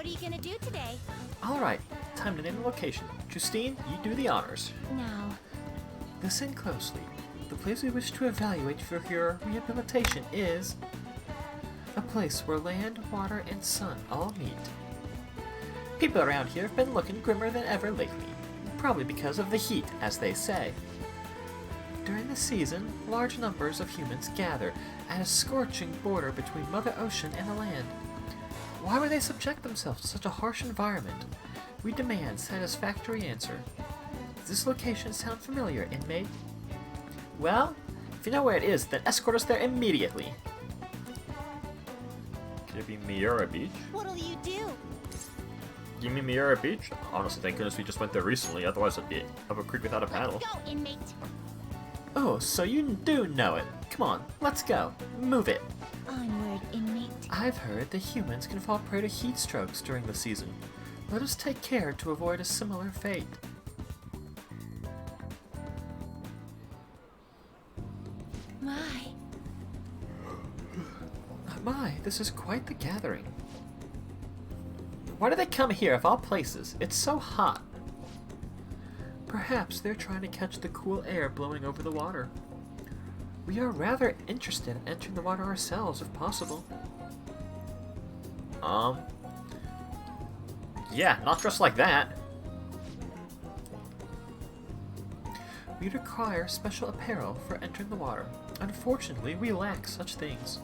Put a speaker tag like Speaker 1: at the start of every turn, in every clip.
Speaker 1: What are you gonna do today?
Speaker 2: Alright, time to name the location. Justine, you do the honors.
Speaker 1: Now.
Speaker 2: Listen closely. The place we wish to evaluate for your rehabilitation is a place where land, water, and sun all meet. People around here have been looking grimmer than ever lately, probably because of the heat, as they say. During the season, large numbers of humans gather at a scorching border between Mother Ocean and the land. Why would they subject themselves to such a harsh environment? We demand satisfactory answer. Does this location sound familiar, inmate? Well, if you know where it is, then escort us there immediately. Could it be Miura Beach?
Speaker 1: What'll you do?
Speaker 2: You mean Miura Beach? Honestly, thank goodness we just went there recently, otherwise it'd be up a creek without a paddle.
Speaker 1: Let's go, inmate.
Speaker 2: Oh, so you do know it. Come on, let's go. Move it.
Speaker 1: Onward, inmate.
Speaker 2: I've heard that humans can fall prey to heat strokes during the season. Let us take care to avoid a similar fate. My, this is quite the gathering. Why do they come here of all places? It's so hot. Perhaps they're trying to catch the cool air blowing over the water. We are rather interested in entering the water ourselves, if possible. Yeah, not dressed like that. We require special apparel for entering the water. Unfortunately, we lack such things.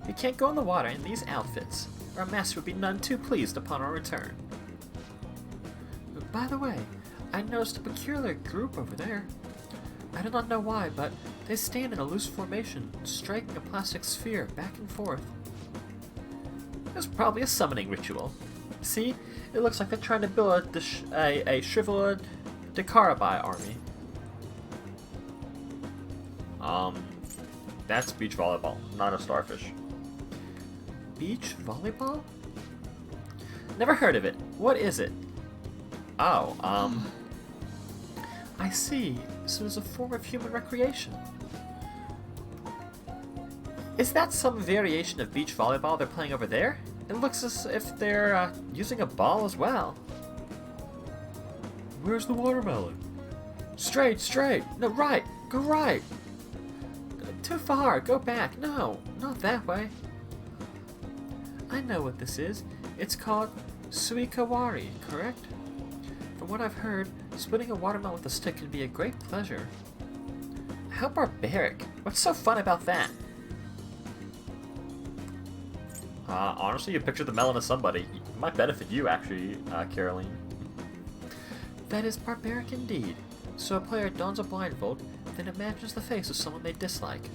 Speaker 2: We can't go in the water in these outfits. Our master would be none too pleased upon our return. By the way, I noticed a peculiar group over there. I do not know why, but they stand in a loose formation, striking a plastic sphere back and forth. It's probably a summoning ritual. See, it looks like they're trying to build a shriveled Dakarabai army. That's beach volleyball, not a starfish. Beach volleyball? Never heard of it. What is it? Oh, I see. So it's a form of human recreation. Is that some variation of beach volleyball they're playing over there? It looks as if they're using a ball as well. Where's the watermelon? Straight, straight. No, right. Go right. Too far. Go back. No, not that way. I know what this is. It's called suikawari, correct? From what I've heard, splitting a watermelon with a stick can be a great pleasure. How barbaric. What's so fun about that? Honestly, you picture the melon as somebody. It might benefit you, actually, Caroline. That is barbaric indeed. So a player dons a blindfold, then imagines the face of someone they dislike.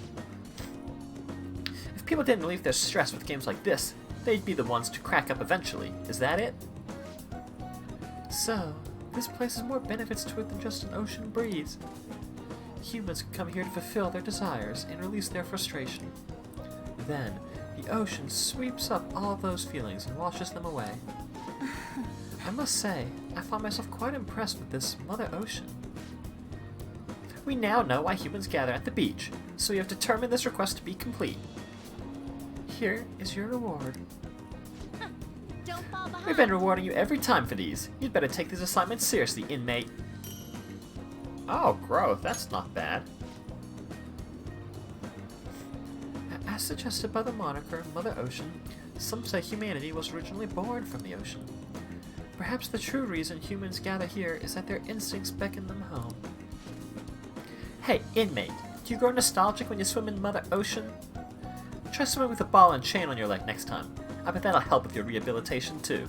Speaker 2: If people didn't relieve their stress with games like this, they'd be the ones to crack up eventually. Is that it? So, this place has more benefits to it than just an ocean breeze. Humans come here to fulfill their desires and release their frustration. Then, the ocean sweeps up all those feelings and washes them away. I must say, I find myself quite impressed with this Mother Ocean. We now know why humans gather at the beach, so we have determined this request to be complete. Here is your reward.
Speaker 1: Don't fall behind.
Speaker 2: We've been rewarding you every time for these. You'd better take these assignments seriously, inmate. Oh, growth. That's not bad. As suggested by the moniker Mother Ocean, some say humanity was originally born from the ocean. Perhaps the true reason humans gather here is that their instincts beckon them home. Hey, inmate, do you grow nostalgic when you swim in Mother Ocean? Try swimming with a ball and chain on your leg next time. I bet that'll help with your rehabilitation too.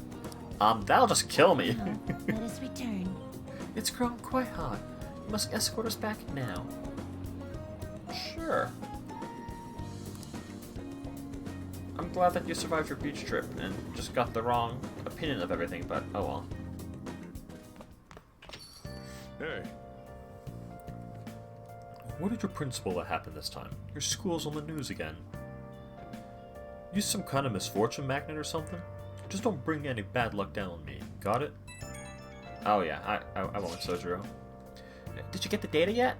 Speaker 2: That'll just kill me.
Speaker 1: Now, let us return.
Speaker 2: It's grown quite hot. You must escort us back now. Sure. I'm glad that you survived your beach trip and just got the wrong opinion of everything, but oh well. Hey. What did your principal let happen this time? Your school's on the news again. You some kind of misfortune magnet or something? Just don't bring any bad luck down on me. Got it? Oh yeah, I won't, Sojiro. Did you get the data yet?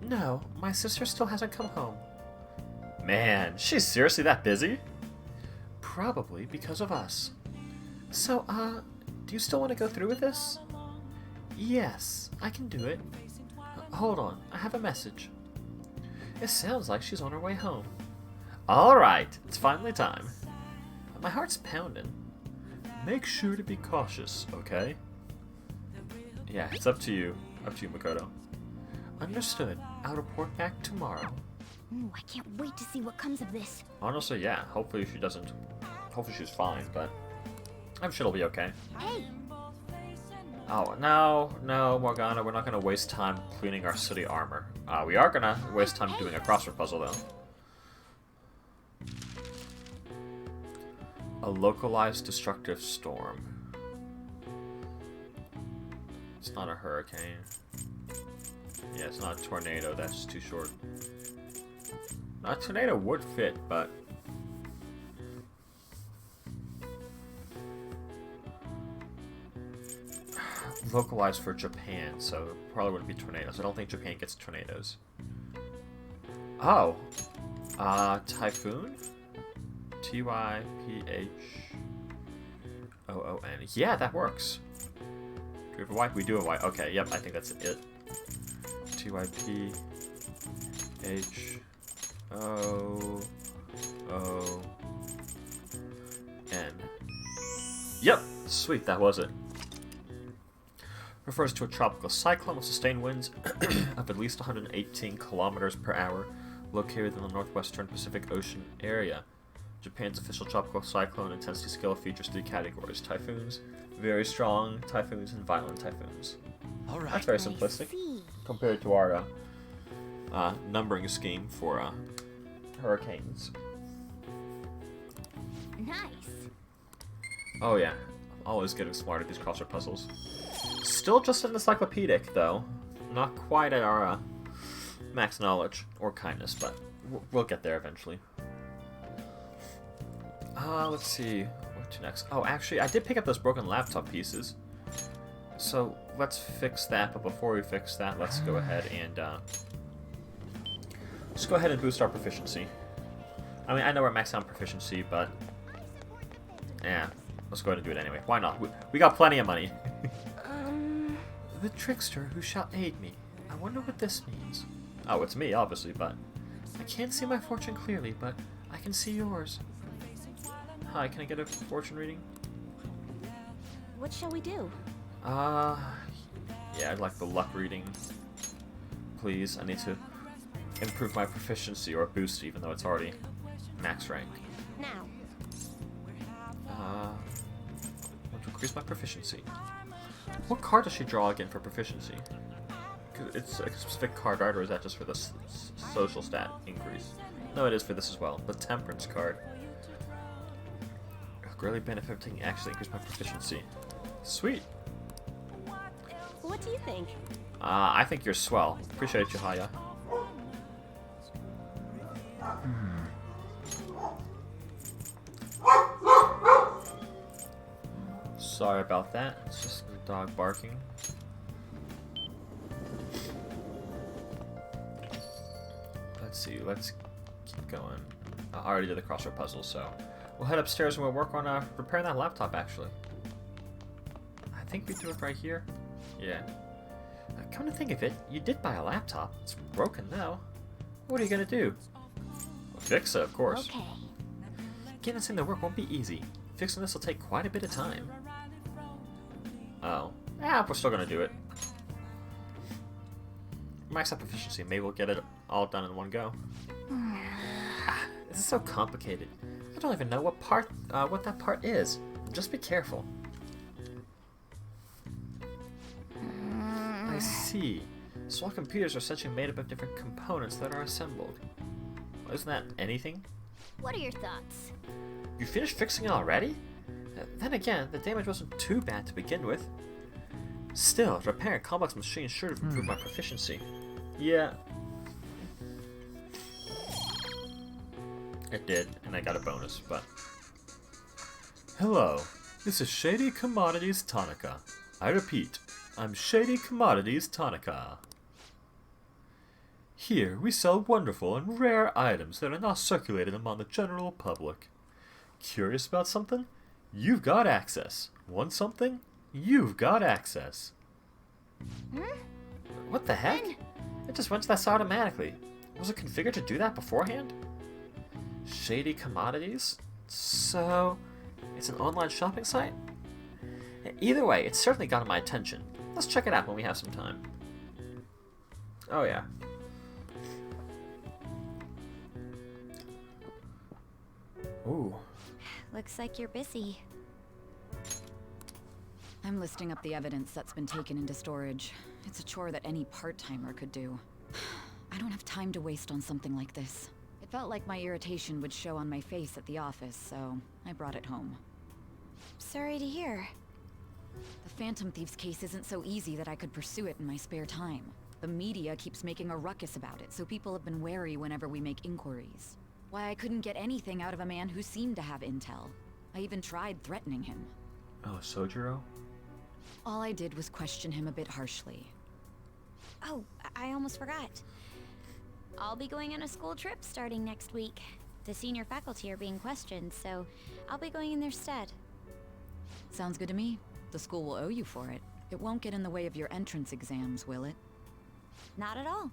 Speaker 2: No, my sister still hasn't come home. Man, she's seriously that busy? Probably because of us. So, do you still want to go through with this? Yes, I can do it. Hold on, I have a message. It sounds like she's on her way home. Alright, it's finally time. My heart's pounding. Make sure to be cautious, okay? Yeah, it's up to you. Up to you, Makoto. Understood. I'll report back tomorrow.
Speaker 1: Ooh, I can't wait to see what comes of this.
Speaker 2: Honestly, yeah. Hopefully she doesn't... Hopefully she's fine, but... I'm sure it'll be okay.
Speaker 1: Hey!
Speaker 2: Oh, no, Morgana. We're not going to waste time cleaning our city armor. We are going to waste time doing a crossword puzzle, though. A localized destructive storm. It's not a hurricane. Yeah, it's not a tornado. That's too short. A tornado would fit, but... localized for Japan, so it probably wouldn't be tornadoes. I don't think Japan gets tornadoes. Oh! Typhoon? Typhoon. Yeah, that works. Do we have a Y? We do have a Y. Okay, yep, I think that's it. Typhoon. Yep, sweet, that was it. Refers to a tropical cyclone with sustained winds of at least 118 kilometers per hour, located in the northwestern Pacific Ocean area. Japan's official tropical cyclone intensity scale features 3 categories: typhoons, very strong typhoons, and violent typhoons. All right. That's very simplistic compared to our numbering scheme for hurricanes.
Speaker 1: Nice.
Speaker 2: Oh yeah, always getting smart at these crossword puzzles. Still just an encyclopedic, though. Not quite at our max knowledge or kindness, but we'll get there eventually. Let's see. What to next? Oh, actually, I did pick up those broken laptop pieces. So let's fix that, but before we fix that, let's go ahead and boost our proficiency. I mean, I know we're maxed out proficiency, but yeah, let's go ahead and do it anyway. Why not? We got plenty of money. The trickster who shall aid me. I wonder what this means. Oh, it's me, obviously, but I can't see my fortune clearly, but I can see yours. Hi, can I get a fortune reading?
Speaker 1: What shall we do?
Speaker 2: Yeah, I'd like the luck reading. Please, I need to improve my proficiency or boost, even though it's already max rank.
Speaker 1: Now.
Speaker 2: I want to increase my proficiency. What card does she draw again for proficiency? It's a specific card, right? Or is that just for the social stat increase? No, it is for this as well. The Temperance card. Greatly benefiting actually increase my proficiency. Sweet.
Speaker 1: What do you think?
Speaker 2: I think you're swell. Appreciate you, Haya. Sorry about that. It's just the dog barking. Let's see. Let's keep going. I already did the crossword puzzle, so we'll head upstairs and we'll work on repairing that laptop. Actually, I think we do it right here. Yeah. Come to think of it, you did buy a laptop. It's broken now. What are you gonna do? Well, fix it, of course.
Speaker 1: Okay.
Speaker 2: Getting this thing to work won't be easy. Fixing this will take quite a bit of time. Oh. Yeah, we're still gonna do it. Max out proficiency. Maybe we'll get it all done in one go. This is so complicated. I don't even know what that part is. Just be careful. I see. Small computers are essentially made up of different components that are assembled. Well, isn't that anything?
Speaker 1: What are your thoughts?
Speaker 2: You finished fixing it already? Then again, the damage wasn't too bad to begin with. Still, repairing complex machines should have improved my proficiency. Yeah. It did, and I got a bonus, but... Hello, this is Shady Commodities Tanaka. I repeat, I'm Shady Commodities Tanaka. Here, we sell wonderful and rare items that are not circulated among the general public. Curious about something? You've got access. Want something? You've got access. What the heck? It just went to this automatically. Was it configured to do that beforehand? Shady commodities? So, it's an online shopping site? Either way, it's certainly gotten my attention. Let's check it out when we have some time. Oh yeah. Ooh.
Speaker 1: Looks like you're busy.
Speaker 3: I'm listing up the evidence that's been taken into storage. It's a chore that any part-timer could do. I don't have time to waste on something like this. It felt like my irritation would show on my face at the office, so I brought it home.
Speaker 1: Sorry to hear.
Speaker 3: The Phantom Thieves case isn't so easy that I could pursue it in my spare time. The media keeps making a ruckus about it, so people have been wary whenever we make inquiries. Why I couldn't get anything out of a man who seemed to have intel. I even tried threatening him.
Speaker 2: Oh, Sojiro?
Speaker 3: All I did was question him a bit harshly.
Speaker 1: Oh, I almost forgot. I'll be going on a school trip starting next week. The senior faculty are being questioned, so I'll be going in their stead.
Speaker 3: Sounds good to me. The school will owe you for it. It won't get in the way of your entrance exams, will it?
Speaker 1: Not at all.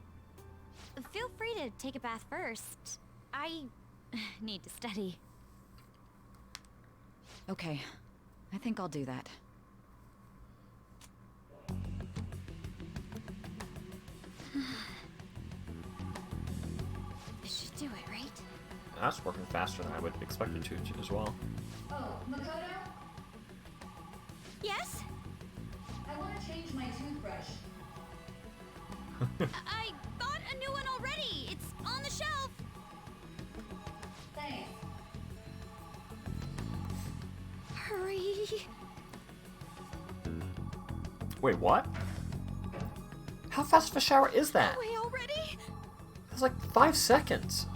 Speaker 1: Feel free to take a bath first. I need to study.
Speaker 3: Okay. I think I'll do that.
Speaker 1: This should do it, right?
Speaker 2: That's working faster than I would expect it to as well.
Speaker 4: Oh, Makoto?
Speaker 1: Yes?
Speaker 4: I want to change my toothbrush.
Speaker 1: I bought a new one already. It's on the shelf.
Speaker 4: Thanks.
Speaker 1: Hurry.
Speaker 2: Wait, what? How fast of a shower is that?
Speaker 1: Away already?
Speaker 2: It's like 5 seconds.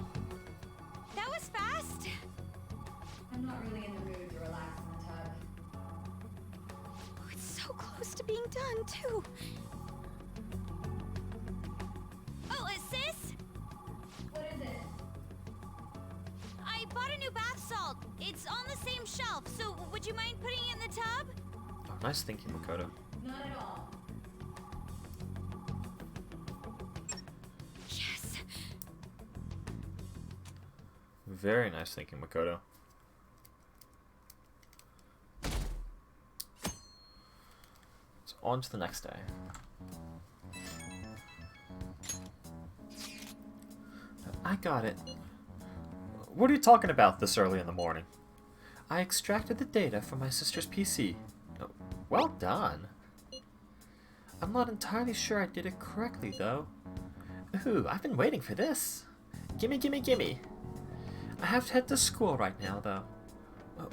Speaker 1: That was fast.
Speaker 4: I'm not really in the mood to relax in the tub.
Speaker 1: Oh, it's so close to being done, too. Oh, sis?
Speaker 4: What is it?
Speaker 1: I bought a new bath salt. It's on the same shelf, so would you mind putting it in the tub?
Speaker 2: Oh, nice thinking, Makoto.
Speaker 4: Not at all.
Speaker 1: Yes.
Speaker 2: Very nice thinking, Makoto. So on to the next day. I got it. What are you talking about this early in the morning? I extracted the data from my sister's PC. Oh, well done. I'm not entirely sure I did it correctly, though. Ooh, I've been waiting for this. Gimme, gimme, gimme. I have to head to school right now, though.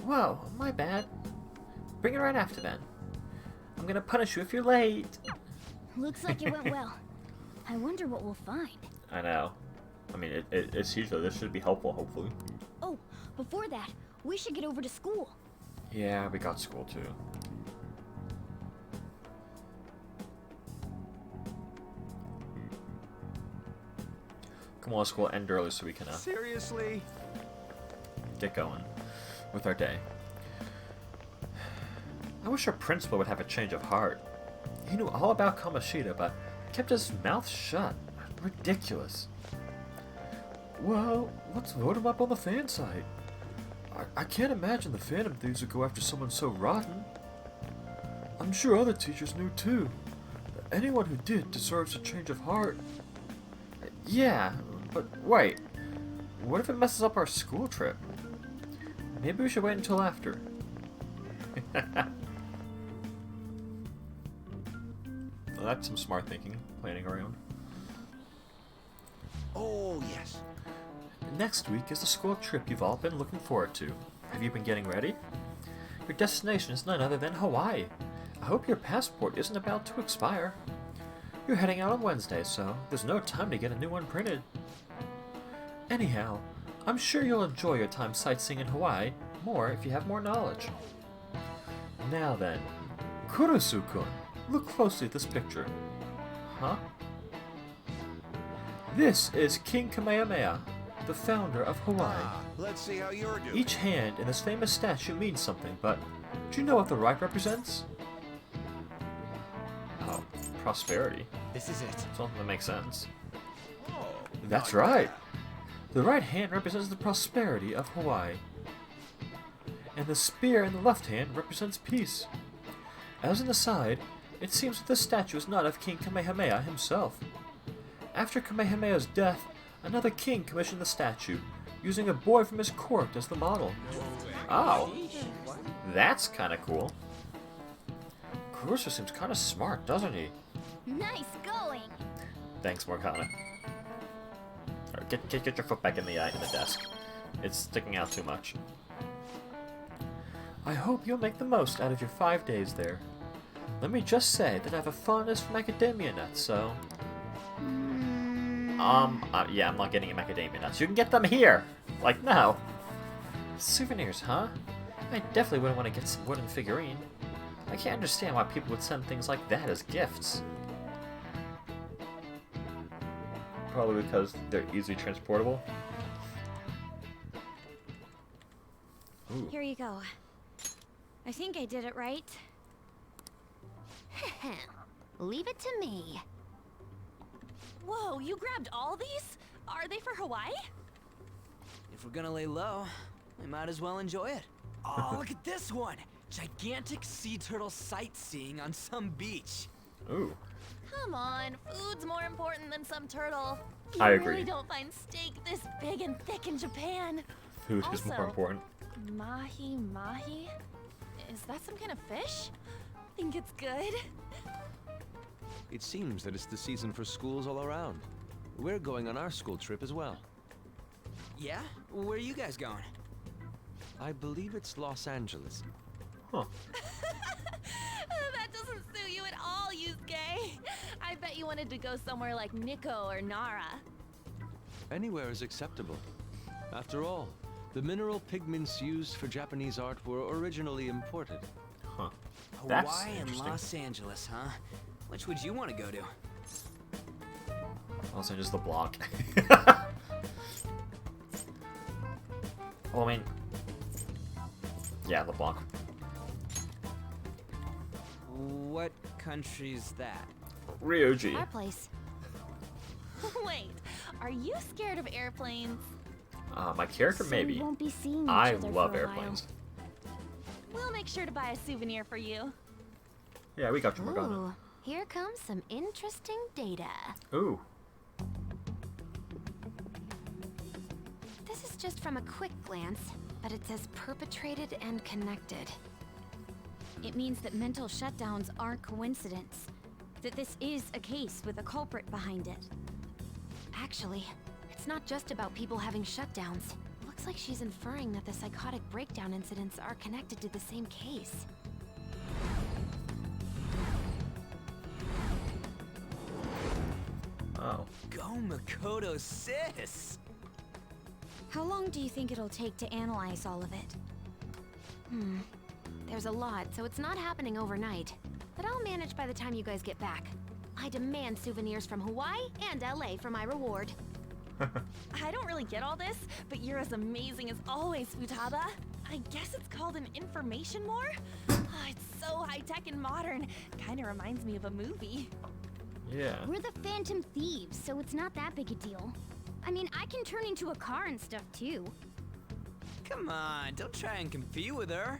Speaker 2: Whoa, my bad. Bring it right after then. I'm gonna punish you if you're late.
Speaker 1: Looks like it went well. I wonder what we'll find.
Speaker 2: I know. I mean, it's usually, this should be helpful, hopefully.
Speaker 1: Oh, before that, we should get over to school.
Speaker 2: Yeah, we got school too. Come on, school end early so we can
Speaker 5: Seriously?
Speaker 2: get going with our day. I wish our principal would have a change of heart. He knew all about Kamoshida, but kept his mouth shut. Ridiculous. Well, let's vote him up on the fan site. I can't imagine the Phantom Thieves would go after someone so rotten. I'm sure other teachers knew too. Anyone who did deserves a change of heart. Yeah, but wait. What if it messes up our school trip? Maybe we should wait until after. Well, that's some smart thinking, planning around.
Speaker 5: Oh, yes.
Speaker 2: Next week is the school trip you've all been looking forward to. Have you been getting ready? Your destination is none other than Hawaii. I hope your passport isn't about to expire. You're heading out on Wednesday, so there's no time to get a new one printed. Anyhow, I'm sure you'll enjoy your time sightseeing in Hawaii more if you have more knowledge. Now then, Kurusu-kun, look closely at this picture. Huh? This is King Kamehameha. the founder of Hawaii.
Speaker 5: Let's see how you're doing.
Speaker 2: Each hand in this famous statue means something, but do you know what the right represents? Oh, prosperity.
Speaker 5: This is it.
Speaker 2: Something that makes sense.
Speaker 5: Oh,
Speaker 2: That's
Speaker 5: not
Speaker 2: right.
Speaker 5: bad.
Speaker 2: The right hand represents the prosperity of Hawaii. And the spear in the left hand represents peace. As an aside, it seems that this statue is not of King Kamehameha himself. After Kamehameha's death, another king commissioned the statue, using a boy from his court as the model. Oh, that's kind of cool. Caruso seems kind of smart, doesn't he?
Speaker 1: Nice going.
Speaker 2: Thanks, Morgana. Alright, get your foot back in the desk. It's sticking out too much. I hope you'll make the most out of your 5 days there. Let me just say that I have a fondness for macadamia nuts, so... yeah, I'm not getting macadamia nuts. You can get them here! Like, no. Souvenirs, huh? I definitely wouldn't want to get some wooden figurine. I can't understand why people would send things like that as gifts. Probably because they're easily transportable. Ooh.
Speaker 1: Here you go. I think I did it right.
Speaker 6: Leave it to me.
Speaker 1: Whoa, you grabbed all these? Are they for Hawaii?
Speaker 7: If we're gonna lay low, we might as well enjoy it. Oh, look at this one! Gigantic sea turtle sightseeing on some beach.
Speaker 2: Ooh.
Speaker 1: Come on, food's more important than some turtle.
Speaker 2: I
Speaker 1: You
Speaker 2: agree.
Speaker 1: really don't find steak this big and thick in Japan.
Speaker 2: Food is more
Speaker 1: Also-
Speaker 2: important.
Speaker 1: Mahi mahi? Is that some kind of fish? Think it's good?
Speaker 5: It seems that it's the season for schools all around. We're going on our school trip as well.
Speaker 7: Yeah? Where are you guys going?
Speaker 5: I believe it's Los Angeles.
Speaker 2: Huh.
Speaker 1: That doesn't suit you at all, Yusuke. I bet you wanted to go somewhere like Nikko or Nara.
Speaker 5: Anywhere is acceptable. After all, the mineral pigments used for Japanese art were originally imported.
Speaker 2: Huh. That's
Speaker 7: Hawaii and
Speaker 2: interesting.
Speaker 7: Los Angeles, huh? Which would you want to go to?
Speaker 2: Also, just the block. Well, I mean... Yeah, the block.
Speaker 7: What country's that?
Speaker 2: Ryoji.
Speaker 1: Our place. Wait, are you scared of airplanes?
Speaker 2: My character,
Speaker 6: So
Speaker 2: maybe.
Speaker 6: we won't be seeing each
Speaker 2: I
Speaker 6: other
Speaker 2: love
Speaker 6: for a while.
Speaker 2: airplanes.
Speaker 1: We'll make sure to buy a souvenir for you.
Speaker 2: Yeah, we got you, Morgana.
Speaker 6: Ooh, here comes some interesting data.
Speaker 2: Ooh.
Speaker 6: This is just from a quick glance, but it says perpetrated and connected.
Speaker 1: It means that mental shutdowns aren't coincidence. That this is a case with a culprit behind it.
Speaker 6: Actually, it's not just about people having shutdowns. Looks like she's inferring that the psychotic breakdown incidents are connected to the same case.
Speaker 2: Oh.
Speaker 7: Go Makoto, sis!
Speaker 1: How long do you think it'll take to analyze all of it?
Speaker 6: There's a lot, so it's not happening overnight. But I'll manage by the time you guys get back. I demand souvenirs from Hawaii and LA for my reward.
Speaker 1: I don't really get all this, but you're as amazing as always, Futaba. I guess it's called an information war? It's so high-tech and modern. Kinda reminds me of a movie.
Speaker 2: Yeah.
Speaker 8: We're the Phantom Thieves, so it's not that big a deal. I mean, I can turn into a car and stuff too.
Speaker 7: Come on, don't try and compete with her.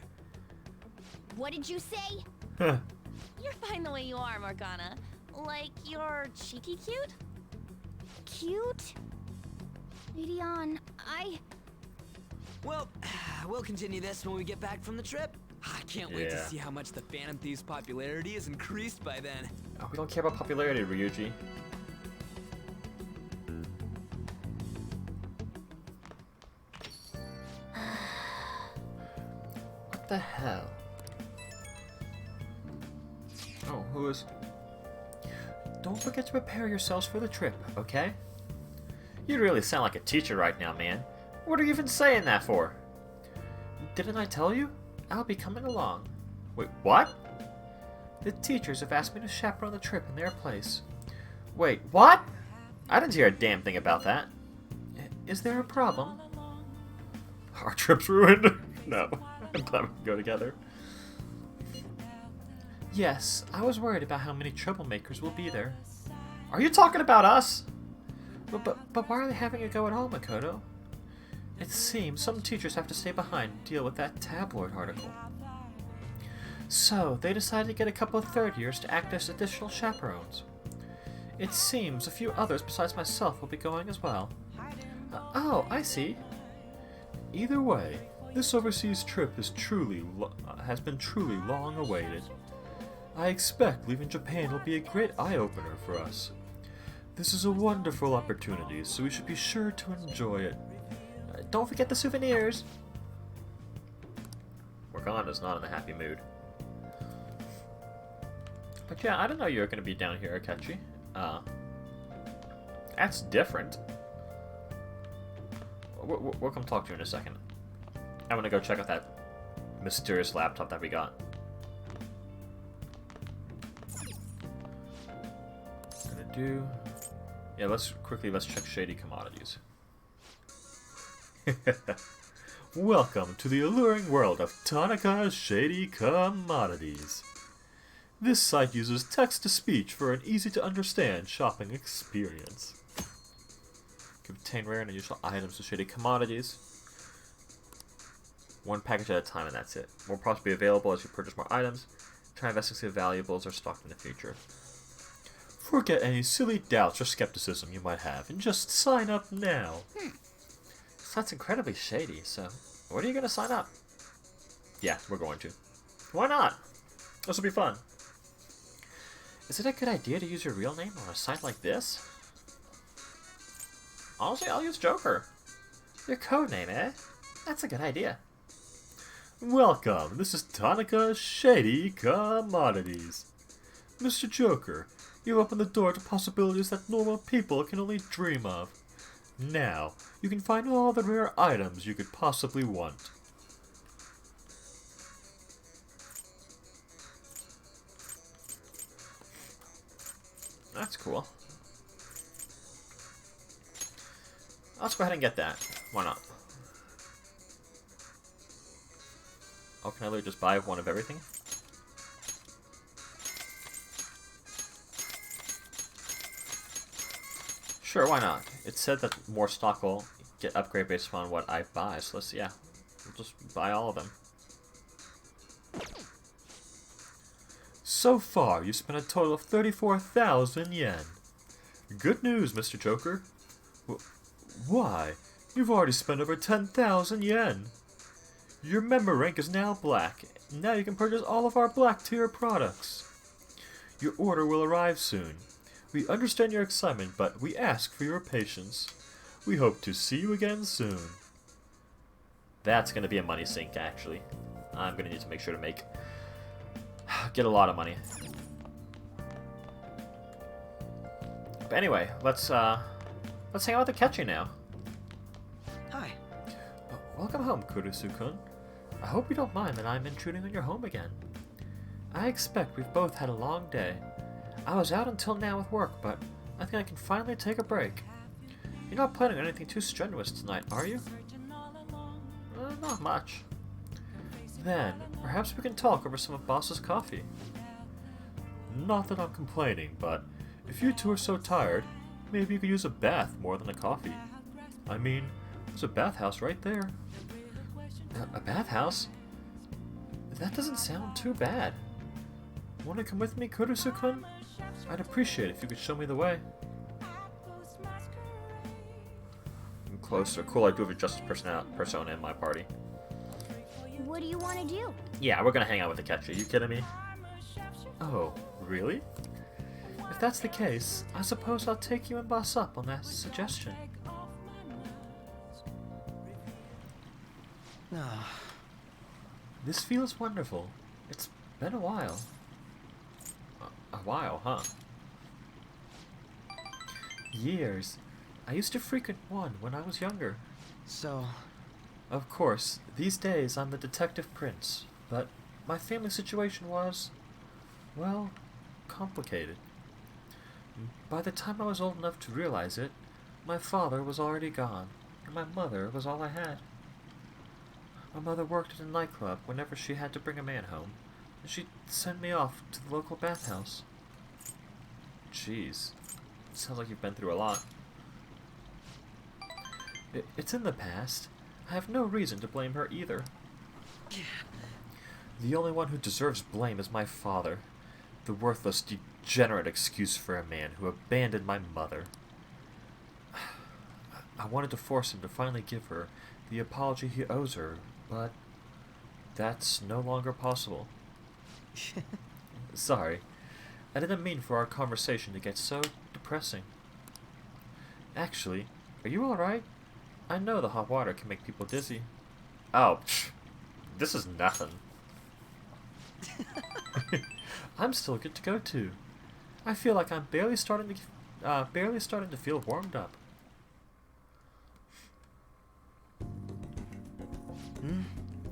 Speaker 8: What did you say?
Speaker 1: You're fine the way you are, Morgana. Like, you're cheeky cute?
Speaker 8: Cute? Midian,
Speaker 7: Well, we'll continue this when we get back from the trip. I can't wait to
Speaker 2: Yeah.
Speaker 7: see how much the Phantom Thieves' popularity is increased by then.
Speaker 2: Oh, we don't care about popularity, Ryuji. What the hell? Oh, who is... Don't forget to prepare yourselves for the trip, okay? You really sound like a teacher right now, man. What are you even saying that for? Didn't I tell you? I'll be coming along. Wait, what? The teachers have asked me to chaperone the trip in their place. Wait, what? I didn't hear a damn thing about that. Is there a problem? Our trip's ruined? No. I'm glad we can go together. Yes, I was worried about how many troublemakers will be there. Are you talking about us? But why are they having a go at home, Makoto? It seems some teachers have to stay behind and deal with that tabloid article. So, they decided to get a couple of third years to act as additional chaperones. It seems a few others besides myself will be going as well. Oh, I see. Either way, this overseas trip is has been truly long awaited. I expect leaving Japan will be a great eye-opener for us. This is a wonderful opportunity, so we should be sure to enjoy it. Don't forget the souvenirs! Morgana's not in a happy mood. But yeah, I didn't know you were going to be down here, Akechi. That's different. We'll come talk to you in a second. I'm going to go check out that mysterious laptop that we got. Yeah, let's check shady commodities. Welcome to the alluring world of Tanaka's Shady Commodities. This site uses text-to-speech for an easy-to-understand shopping experience. Can obtain rare and unusual items with shady commodities. One package at a time, and that's it. More products will be available as you purchase more items. Try investing to see if valuables are stocked in the future. Forget any silly doubts or skepticism you might have, and just sign up now. So that's incredibly shady, so when are you going to sign up? Yeah, we're going to. Why not? This will be fun. Is it a good idea to use your real name on a site like this? Honestly, I'll use Joker. Your codename, eh? That's a good idea. Welcome, this is Tanaka's Shady Commodities. Mr. Joker, you open the door to possibilities that normal people can only dream of. Now, you can find all the rare items you could possibly want. That's cool. Let's go ahead and get that. Why not? Oh, can I literally just buy one of everything? Sure, why not? It said that more stock will get upgraded based upon what I buy, so let's, yeah, we'll just buy all of them. So far, you spent a total of 34,000 yen. Good news, Mr. Joker. Why? You've already spent over 10,000 yen. Your member rank is now black. Now you can purchase all of our black tier products. Your order will arrive soon. We understand your excitement, but we ask for your patience. We hope to see you again soon. That's going to be a money sink, actually. I'm going to need to make sure to get a lot of money. But anyway, let's hang out with Akechi now.
Speaker 7: Hi.
Speaker 2: Welcome home, Kurusu-kun. I hope you don't mind that I'm intruding on your home again. I expect we've both had a long day. I was out until now with work, but I think I can finally take a break. You're not planning on anything too strenuous tonight, are you? Not much. Then, perhaps we can talk over some of Boss's coffee. Not that I'm complaining, but if you two are so tired, maybe you could use a bath more than a coffee. I mean, there's a bathhouse right there. A bathhouse? That doesn't sound too bad. Want to come with me, Kurusu-kun? I'd appreciate it if you could show me the way. I'm closer. Cool, I do have a justice persona in my party.
Speaker 8: What do you want to do?
Speaker 2: Yeah, we're gonna hang out with Akechi. Are you kidding me? Oh, really? If that's the case, I suppose I'll take you and Boss up on that suggestion. This feels wonderful. It's been a while. A while, huh? Years. I used to frequent one when I was younger.
Speaker 7: So...
Speaker 2: Of course, these days I'm the detective prince, but my family situation was, well, complicated. By the time I was old enough to realize it, my father was already gone. and my mother was all I had. My mother worked at a nightclub whenever she had to bring a man home, and she'd send me off to the local bathhouse. Jeez, sounds like you've been through a lot. It's in the past. I have no reason to blame her either. The only one who deserves blame is my father, the worthless, degenerate excuse for a man who abandoned my mother. I wanted to force him to finally give her the apology he owes her, but that's no longer possible. Sorry, I didn't mean for our conversation to get so depressing. Actually, are you alright? I know the hot water can make people dizzy. Oh, this is nothing. I'm still good to go too. I feel like I'm barely starting to feel warmed up.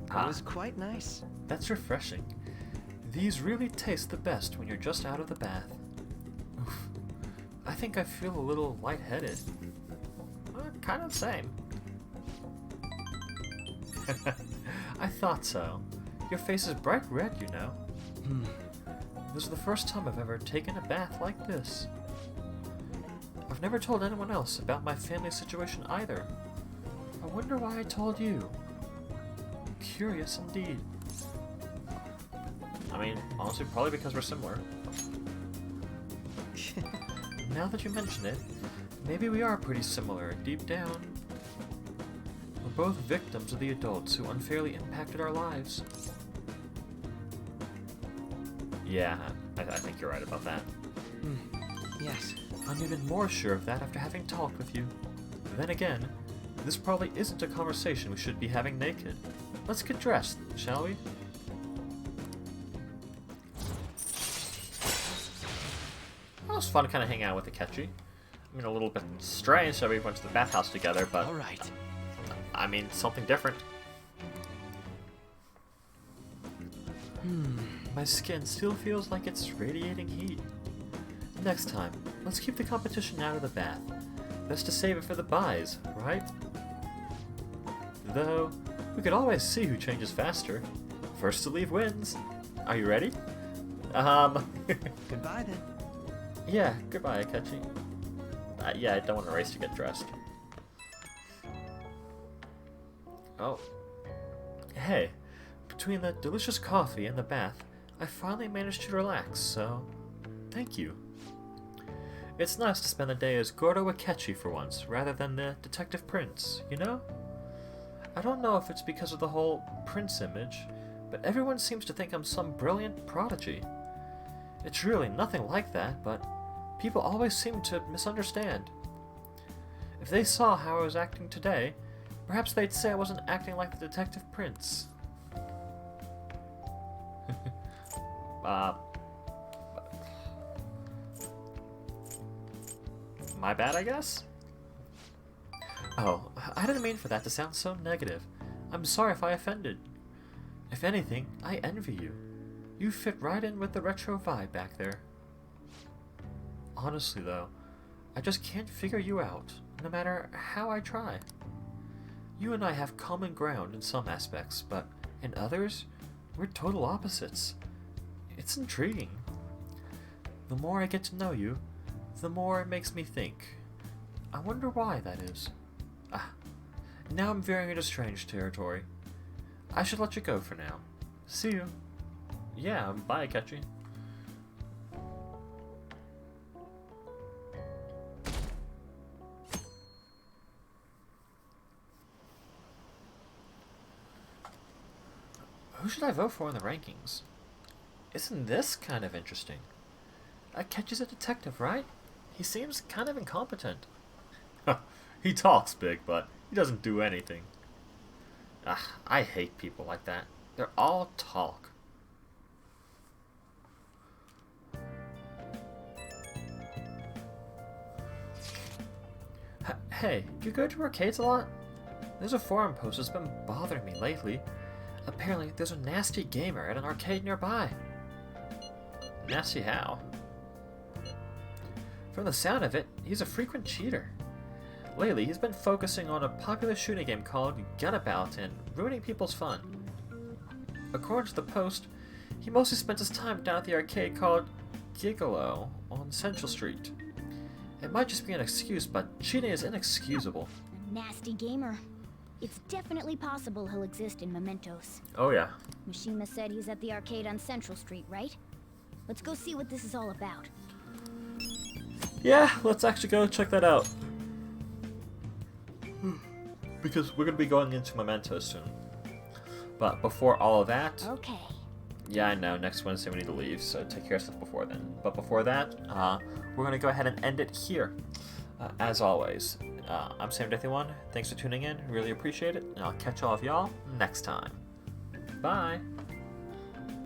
Speaker 7: That was quite nice.
Speaker 2: That's refreshing. These really taste the best when you're just out of the bath. Oof. I think I feel a little lightheaded. Kind of same. I thought so. Your face is bright red, you know. This is the first time I've ever taken a bath like this. I've never told anyone else about my family situation either. I wonder why I told you. Curious indeed. I mean, honestly, probably because we're similar. Now that you mention it, maybe we are pretty similar deep down. We're both victims of the adults who unfairly impacted our lives. Yeah, I think you're right about that.
Speaker 7: Yes.
Speaker 2: I'm even more sure of that after having talked with you. Then again, this probably isn't a conversation we should be having naked. Let's get dressed, shall we? Well, it was fun to kind of hang out with Akechi. I mean, a little bit strange that we went to the bathhouse together, but...
Speaker 7: Alright.
Speaker 2: I mean, something different. My skin still feels like it's radiating heat. Next time, let's keep the competition out of the bath. Best to save it for the buys, right? Though, we could always see who changes faster. First to leave wins. Are you ready?
Speaker 7: Goodbye then.
Speaker 2: Yeah, goodbye, Akechi. Yeah, I don't want to race to get dressed. Oh. Hey, between the delicious coffee and the bath, I finally managed to relax, so thank you. It's nice to spend the day as Gordo Akechi for once, rather than the Detective Prince, you know? I don't know if it's because of the whole Prince image, but everyone seems to think I'm some brilliant prodigy. It's really nothing like that, but people always seem to misunderstand. If they saw how I was acting today, perhaps they'd say I wasn't acting like the Detective Prince. My bad, I guess? Oh, I didn't mean for that to sound so negative. I'm sorry if I offended. If anything, I envy you. You fit right in with the retro vibe back there. Honestly, though, I just can't figure you out, no matter how I try. You and I have common ground in some aspects, but in others, we're total opposites. It's intriguing. The more I get to know you, the more it makes me think. I wonder why that is. Now I'm veering into strange territory. I should let you go for now. See you. Yeah, bye, Akechi. Who should I vote for in the rankings? Isn't this kind of interesting? Akechi's a detective, right? He seems kind of incompetent. He talks big, but he doesn't do anything. I hate people like that. They're all talk. Hey, do you go to arcades a lot? There's a forum post that's been bothering me lately. Apparently, there's a nasty gamer at an arcade nearby. Nasty how? From the sound of it, he's a frequent cheater. Lately, he's been focusing on a popular shooting game called Gunabout and ruining people's fun. According to the post, he mostly spends his time down at the arcade called Gigolo on Central Street. It might just be an excuse, but cheating is inexcusable.
Speaker 8: A nasty gamer. It's definitely possible he'll exist in Mementos.
Speaker 2: Oh yeah.
Speaker 8: Mishima said he's at the arcade on Central Street, right? Let's go see what this is all about.
Speaker 2: Yeah, let's actually go check that out. Because we're going to be going into Mementos soon. But before all of that...
Speaker 8: Okay.
Speaker 2: Yeah, I know, next Wednesday we need to leave, so take care of stuff before then. But before that, we're going to go ahead and end it here. As always, I'm Sam51. Thanks for tuning in. Really appreciate it. And I'll catch all of y'all next time. Bye.